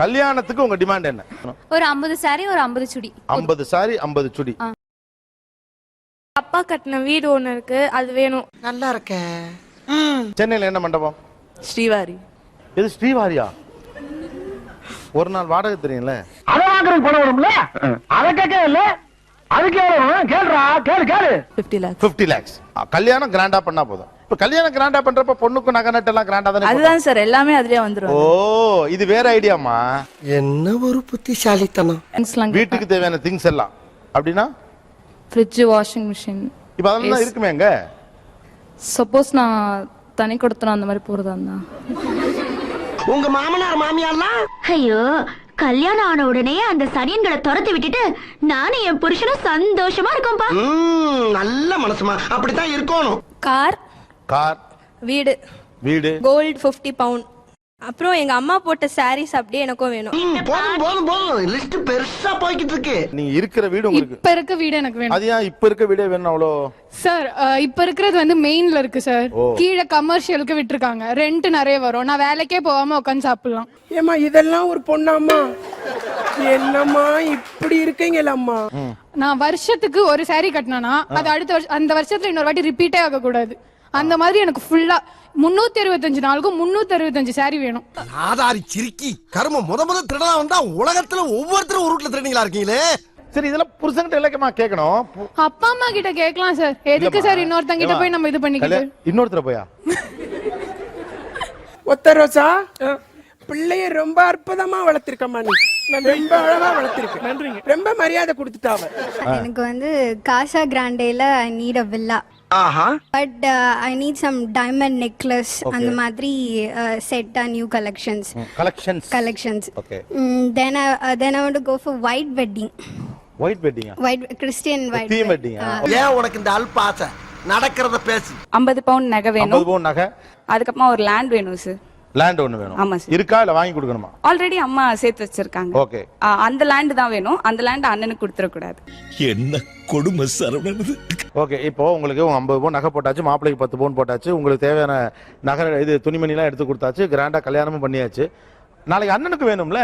கல்யாணத்துக்கு உங்க டிமாண்ட் என்ன? ஒரு 50 சாரி ஒரு 50 சுடி. 50 சாரி 50 சுடி. அப்பா கட்டின வீடு ஒண்ணு இருக்கு, அது வேணும். நல்லா இருக்க. சென்னையில என்ன மண்டபம்? ஸ்ரீவாரி. இது ஸ்ரீவாரியா? ஒரு நாள் வாடகை தெரியும்ல? அத வாங்குறது பணம் வரும்ல, அத கேட்கவே இல்ல. அதுக்கு கேளுடா, கேளு. 50 lakhs. கல்யாணம் கிராண்டா பண்ணா போதும். இப்ப கல்யாணம் கிராண்டா பண்றப்ப பொண்ணுக்கு நகை நட்டு எல்லாம் கிராண்டா தானே? அதுதான் சார், எல்லாமே அதுலயே வந்துரும். ஓ, இது வேற ஐடியாமா? என்ன ஒரு புத்திசாலித்தனம். வீட்டுக்கு தேவையான திங்ஸ் எல்லாம் அப்படின்னா ஃப்ரிட்ஜ், வாஷிங் மிஷின். இப்ப அதெல்லாம் இருக்குமே எங்க? சப்போஸ் நான் தனி கொடுத்தனும் அந்த மாதிரி போறதா இருந்தா. உங்க மாமனார் மாமியார்லாம் ஐயோ, கல்யாணம் ஆன உடனே அந்த சனியன்களை துரத்தி விட்டுட்டு நானும் என் புருஷனும் சந்தோஷமா இருக்கோம்பா. நல்ல மனசுமா, அப்படித்தான் இருக்கணும். கார், கார், வீடு, வீடு, கோல்டு 50 பவுண்ட். அப்புறம் எங்க அம்மா போட்ட சாரீஸ் அப்படியே எனக்கும் வேணும். போதும் லிஸ்ட் பெருசா போய்கிட்டு இருக்கு. நீங்க இருக்கிற வீடு உங்களுக்கு இப்ப இருக்க வீடு எனக்கு வேணும். அது ஏன் இப்ப இருக்க வீடே வேணும் அவ்வளோ? சார் இப்ப இருக்கிறது வந்து மெயின்ல இருக்கு சார். கீழே கமர்ஷியலுக்கு விட்டுருக்காங்க, ரெண்ட் நிறைய வரும். நான் வேலைக்கே போகாம உட்காந்து சாப்பிடலாம். ஏமா இதெல்லாம் ஒரு பொண்ணாம்மா? என்னம்மா இப்படி இருக்கீங்களம்மா? நான் வருஷத்துக்கு ஒரு சாரி கட்டினா அது அடுத்த வருஷம் அந்த வருஷத்துல இன்னொரு வாட்டி ரிப்பீட்டே ஆக கூடாது. அந்த மாதிரி எனக்கு ஃபுல்லா 365 நாளுக்கும் 365 சாரி வேணும். ஆதாரி சிரிக்கி கரும முத திருடா வந்தா உலகத்துல ஒவ்வொருத்தரும் ஒரு ரூட்ல திருடிங்களா இருக்கீங்களே. சரி, இதெல்லாம் புருஷன்கிட்ட இலக்கமா கேட்கணும். அப்பா அம்மா கிட்ட கேட்கலாம் சார். எதுக்கு சார் இன்னொருத்தங்க கிட்ட போய் நம்ம இது பண்ணிக்கிட்டு? இன்னொருத்தர போயா? ஒத்த ரோசா, பிள்ளைய ரொம்ப அற்புதமா வளர்த்திருக்கம்மா. நீ ரொம்ப அழகா வளர்த்திருக்க. நன்றிங்க. ரொம்ப மரியாதை கொடுத்துட்டாவ. எனக்கு வந்து காசா கிராண்டேல I need a villa. But I need some diamond necklace, அந்த மாதிரி set new collections. Okay. then I want to go for white wedding. White வெட்டிங்கா? white Christian white தீம் வெட்டிங்கா? ஏன் உனக்கு இந்த அல்ப ஆசை? நடக்கிறத பேசு. 50 பவுண்ட் நகை வேணும். 50 பவுண்ட் நகை. அதுக்கப்புறமா ஒரு லேண்ட் வேணும் சார். லேண்ட் ஒன்னு வேணும். ஆமா சார். இருக்கா இல்ல வாங்கி கொடுக்கணுமா? ஆல்ரெடி அம்மா சேர்த்து வச்சிருக்காங்க. ஓகே. அந்த லேண்ட் தான் வேணும். அந்த லேண்ட் அண்ணனுக்கு கொடுத்துற கூடாது. என்ன கொடுமை சரவணன். ஓகே, இப்போ உங்களுக்கு 50 பவுன் நகை போட்டாச்சு, மாப்பிள்ளைக்கு 10 பவுன் போட்டாச்சு, உங்களுக்கு தேவையான நகை இது துணிமணி எல்லாம் எடுத்து கொடுத்தாச்சு, கிராண்டா கல்யாணமும் பண்ணியாச்சு. நாளைக்கு அண்ணனுக்கு வேணும்ல?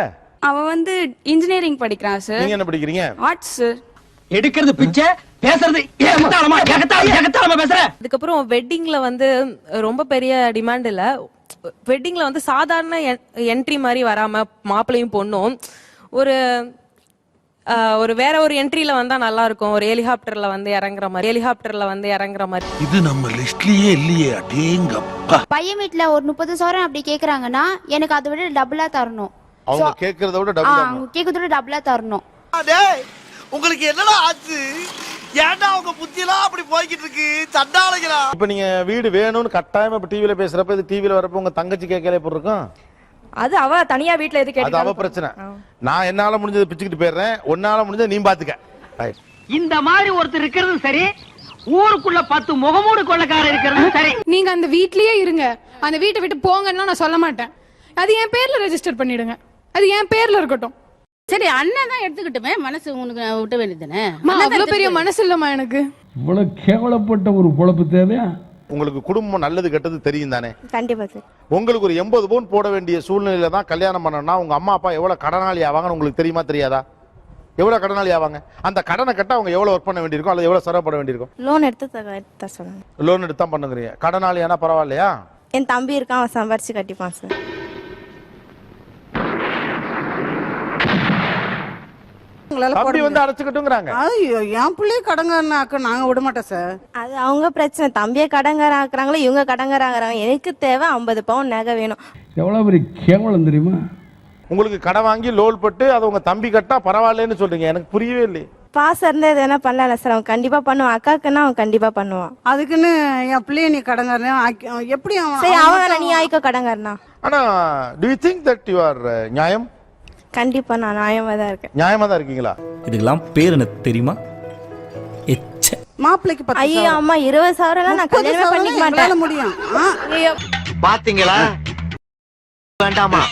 அவன் வந்து இன்ஜினியரிங் படிக்கிறான் சார். நீங்க என்ன படிக்கிறீங்க? Arts sir. எடுக்கிறது பிச்சை, பேசுறது ஏகத்தாளமா பேசுற. அதுக்கப்புறம் வெட்டிங்ல வந்து ரொம்ப பெரிய டிமாண்ட் இல்ல. வெட்டிங்ல வந்து சாதாரண என்ட்ரி மாதிரி வராம மாப்பிள்ளையும் பொண்ணும் ஒரு வேற ஒரு என்ட்ரில வந்தா நல்லா இருக்கும். ஒரு ஹெலிகாப்டர்ல வந்து இறங்குற மாதிரி. இது நம்ம லிஸ்ட்லயே இல்லையே. அடேங்கப்பா. பையன் வீட்டுல ஒரு 30 சவரன் அப்படி கேக்குறாங்கன்னா எனக்கு அதை விட டபுளா தரணும். அவங்க கேக்குறத விட டபுளா? அவங்க கேக்குறத விட டபுளா தரணும். உங்களுக்கு என்னடா ஆச்சு? ஏன்டா உங்க புத்தியெல்லாம் அப்படி போய்கிட்டு இருக்கு? சண்டாளைங்களா. இப்ப நீங்க வீடு வேணும்னு கட்டாயமா இப்ப டிவில பேசுறப்ப, இது டிவில வரப்ப உங்க தங்கச்சி கேட்கல எப்படி இருக்கும்? அது அவ தனியா வீட்ல எது அது அவ பிரச்சனை. நான் என்னால முடிஞ்சதை பிச்சுக்கிட்டு போயிடுறேன், உன்னால முடிஞ்சதை நீ பாத்துக்க. இந்த மாதிரி ஒருத்தர் இருக்கிறது சரி, ஊருக்குள்ள 10 முகமூடு கொள்ளக்காரர் இருக்கிறது சரி. நீங்க அந்த வீட்லயே இருங்க, அந்த வீட்டை விட்டு போங்கன்னா நான் சொல்ல மாட்டேன். அது என் பேர்ல ரெஜிஸ்டர் பண்ணிடுங்க, அது என் பேர்ல இருக்கட்டும். சரி, அண்ணன் தான் எடுத்துக்கிட்டுமே, மனசு உனக்கு விட்ட வேண்டியதானே. அவ்வளவு பெரிய மனசு இல்லம்மா எனக்கு. இவ்வளவு கேவலப்பட்ட ஒரு பொழப்பு தேவையா? உங்களுக்கு குடும்பம் நல்லது கெட்டது தெரியும் தானே? கண்டிப்பா சார். உங்களுக்கு ஒரு 80 பவுன் போட வேண்டிய சூழ்நிலையில தான் கல்யாணம் பண்ணணும்னா உங்க அம்மா அப்பா எவ்வளவு கடனாளி ஆவாங்கன்னு உங்களுக்கு தெரியுமா தெரியாதா? எவ்வளவு கடனாளி ஆவாங்க? அந்த கடனை கட்ட அவங்க எவ்வளவு ஒர்க் பண்ண வேண்டியிருக்கும், அல்லது எவ்வளவு சிரமப்பட வேண்டியிருக்கும்? லோன் எடுத்து சொல்லுங்க. லோன் எடுத்து தான் பண்ணுங்கிறீங்க. கடனாளி ஆனா பரவாயில்லையா? என் தம்பி இருக்கான், அவன் சம்பாரிச்சு கட்டிப்பான் சார். தம்பி வந்து அடைச்சுக்கிட்டுங்கிறாங்க. ஐயோ, என் பிள்ளைய கடங்காரனாக்க நாங்க விட மாட்டோம் சார். அது அவங்க பிரச்சனை. தம்பியை கடங்காரன் ஆக்குறாங்களோ இவங்க கடங்காரன் ஆக்குறாங்க. எனக்கு தேவை 50 பவுன் நகை வேணும். எவ்வளவு பெரிய கேவலம் தெரியுமா? உங்களுக்கு கடன் வாங்கி லோன் பட்டு அதை உங்க தம்பி கட்டா பரவாயில்லன்னு சொல்றீங்க. எனக்கு புரியவே இல்லை. பாசம் இருந்தா எது வேணா பண்ணல சார். அவன் கண்டிப்பா பண்ணுவான். அக்காக்குன்னா அவன் கண்டிப்பா பண்ணுவான். அதுக்குன்னு என் பிள்ளைய நீ கடங்காரன் எப்படி? சரி, அவன் நீ ஆயிக்கோ கடங்காரனா. ஆனா do you think that you are நியாயம்? கண்டிப்பா நான் நியாயமா தான் இருக்கேன். நியாயமா தான் இருக்கீங்களா? இதுக்கெல்லாம் பேர் என்ன தெரியுமா? மாப்பிள்ளைக்கு 10. ஐயோ அம்மா, 20 சவரம்லாம் நான் கல்யாணம் பண்ணிக்க மாட்டேன். முடியும். பாத்தீங்களா? வேண்டாமா?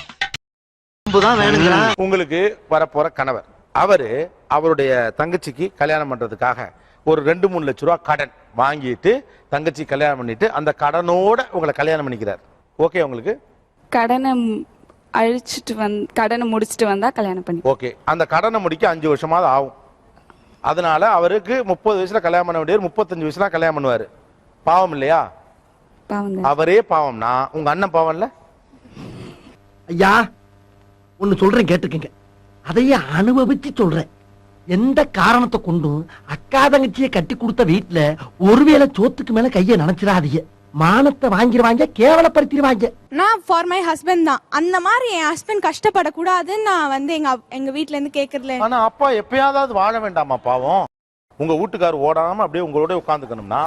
வேணுங்களா? உங்களுக்கு வரப்போற கணவர் அவருடைய தங்கச்சிக்கு கல்யாணம் பண்றதுக்காக ஒரு 2-3 லட்ச ரூபா கடன் வாங்கிட்டு தங்கச்சி கல்யாணம் பண்ணிட்டு அந்த கடனோட உங்களை கல்யாணம் பண்ணிக்கிறார். ஓகே உங்களுக்கு? கடனை அழிச்சிட்டு கடனை முடிச்சிட்டு வந்தா கல்யாணம் பண்ணி. ஓகே, அந்த கடனை முடிக்க 5 வருஷமாவது ஆகும். அதனால அவருக்கு 30 வயசுல கல்யாணம் பண்ண வேண்டியவர் 35 வயசுல கல்யாணம் பண்ணுவாரு. பாவம் இல்லையா? பாவம். அவரே பாவம்னா உங்க அண்ணன் பாவம் இல்ல? ஐயா ஒன்னு சொல்றேன் கேட்டுக்கங்க, அதையே அனுபவிச்சு சொல்றேன். எந்த காரணத்தை கொண்டும் அக்கா தங்கச்சியை கட்டி கொடுத்த வீட்டுல ஒருவேளை சோத்துக்கு மேல கைய நினைச்சிடாதீங்க. மானத்தை வாங்கிடுவாங்க, கேவலப்படுத்திடுவாங்க. நான் ஃபார் மை ஹஸ்பண்ட் தான். அந்த மாதிரி என் ஹஸ்பண்ட் கஷ்டப்படக்கூடாதுன்னு நான் வந்து எங்க வீட்ல இருந்து கேக்குறல. ஆனா அப்பா எப்பயாவது வாழ வேண்டாமா பாவம்? உங்க வீட்டுக்காரர் ஓடாம அப்படியே உங்களோட உட்காந்துக்கணும்னா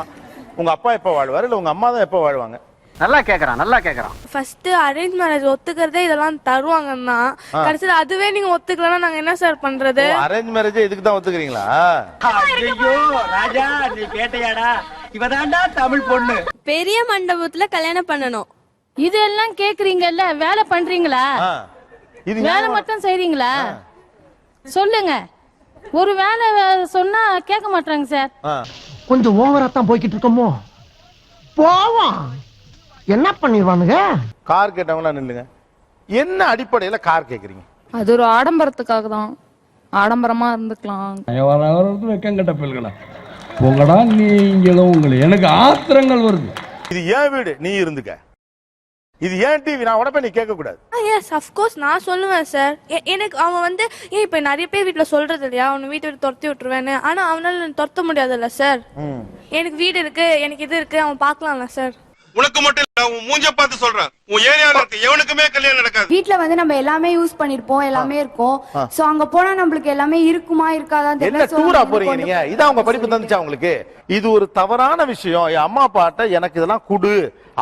உங்க அப்பா எப்ப வாழ்வாரு, இல்ல உங்க அம்மா தான் எப்ப வாழ்வாங்க? நல்லா கேக்குறான், நல்லா கேக்குறான். ஃபர்ஸ்ட் அரேஞ்ச் மேரேஜ் ஒத்துக்கிறதே இதெல்லாம் தருவாங்கன்னா கடைசியில அதுவே நீங்க ஒத்துக்கலன்னா நாங்க என்ன சார் பண்றது? அரேஞ்ச் மேரேஜ் இதுக்கு தான் ஒத்துக்கிறீங்களா? ஐயோ ராஜா, நீ கேட்டையாடா? இவதாண்டா தமிழ் பொண்ணு. பெரிய மண்டபத்துல கல்யாணம் பண்ணணும். இதெல்லாம் கேக்குறீங்கல்ல, வேலை பண்றீங்களா? இது வேலை மட்டும் செய்றீங்களா? சொல்லுங்க. ஒரு வேலை சொன்னா கேட்க மாட்டாங்க சார். கொஞ்சம் ஓவரா தான் போய்கிட்டு இருக்கோமோ. போவோம், என்ன பண்ணிடுவானுங்க? கார் கேட்டவங்களா நில்லுங்க. என்ன அடிப்படையில கார் கேக்குறீங்க? அது ஒரு ஆடம்பரத்துக்காக தான். ஆடம்பரமா இருந்துக்கலாம். வெக்கங்கட்ட பிள்ளைகளா உங்களடா நீங்களும் உங்களுக்கு எனக்கு ஆத்திரங்கள் வருது. இது ஏன் வீடு, நீ இருந்துக்க. இது ஏன் டிவி, நான் உடனே நீ கேட்க கூடாது. எஸ் ஆஃப் கோர்ஸ் நான் சொல்லுவேன் சார். எனக்கு அவன் வந்து இப்ப நிறைய பேர் வீட்டுல சொல்றது இல்லையா, அவனை வீட்டை விட்டு துரத்தி விட்டுருவேன்னு. ஆனா அவனால துரத்த முடியாதுல்ல சார். எனக்கு வீடு இருக்கு, எனக்கு இது இருக்கு, அவன் பாக்கலாம்ல சார். உனக்கு மட்டும் இல்ல, உன் மூஞ்ச பார்த்து சொல்றேன், உன் ஏரியால இருக்கு எவனுக்குமே கல்யாணம் நடக்காது. வீட்ல வந்து நம்ம எல்லாமே யூஸ் பண்ணிருப்போம், எல்லாமே இருக்கும். சோ அங்க போனா நம்மளுக்கு எல்லாமே இருக்குமா இருக்காதான் என்ன டூரா போறீங்க நீங்க? இதான் உங்க படிப்பு தந்துச்சா உங்களுக்கு? இது ஒரு தவறான விஷயம். என் அம்மா அப்பாட்ட எனக்கு இதெல்லாம் குடு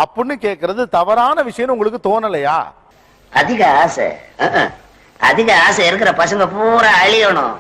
அப்படின்னு கேக்குறது தவறான விஷயம் உங்களுக்கு தோணலையா? அதிக ஆசை, அதிக ஆசை இருக்கிற பசங்க பூரா அழியணும்.